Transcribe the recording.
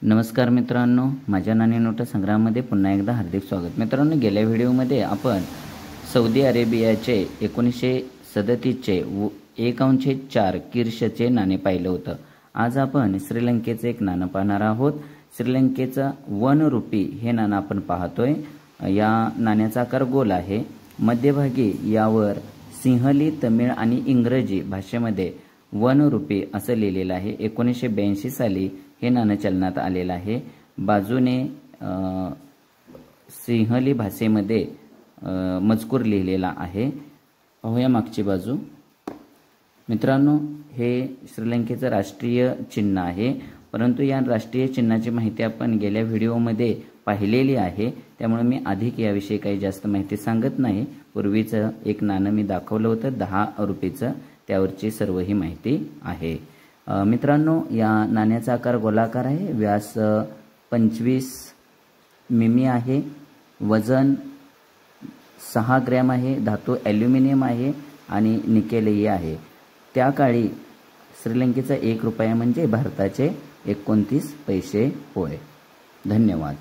नमस्कार मित्रांनो, माझ्या नाणी नोटा संग्रहामध्ये पुन्हा एकदा हार्दिक स्वागत। मित्रांनो, गेल्या व्हिडिओमध्ये आपण सौदी अरेबियाचे 1937चे 1/4 किर्शचे नाणे पाहिलं होतं। आज आपण श्रीलंकेचे एक नाणं पाहणार आहोत। श्रीलंकेचा 1 रुपी हे नाणं आपण पाहतोय। या नाण्याचा आकार गोल आहे। मध्यभागी यावर सिंहली, तमिळ आणि इंग्रजी भाषेमध्ये 1 रुपी असं लिहिलेलं आहे। 1982 साली हे नाणं चलनात आलेलं आहे। बाजूने सिंहली भाषेमध्ये मजकूर लिहिलेला आहे। पाहूया मागची बाजू। मित्रांनो, हे श्रीलंकेचं राष्ट्रीय चिन्ह आहे, परंतु या राष्ट्रीय चिन्हाची माहिती आपण गेल्या व्हिडिओमध्ये पाहिलेली आहे, त्यामुळे मी अधिक याविषयी काही जास्त माहिती सांगत नाही। पूर्वीचं एक नाणं मी दाखवलं होतं 10 रुपीचं, त्यावरची सर्व ही माहिती आहे। मित्रांनो, या नाण्याचा आकार गोलाकार आहे। व्यास 25 मिमी आहे। वजन 6 ग्रॅम आहे। धातू ॲल्युमिनियम आहे आणि निकेलही आहे। त्या काळी श्रीलंकेचा 1 रुपया म्हणजे भारताचे 29 पैसे होय। धन्यवाद।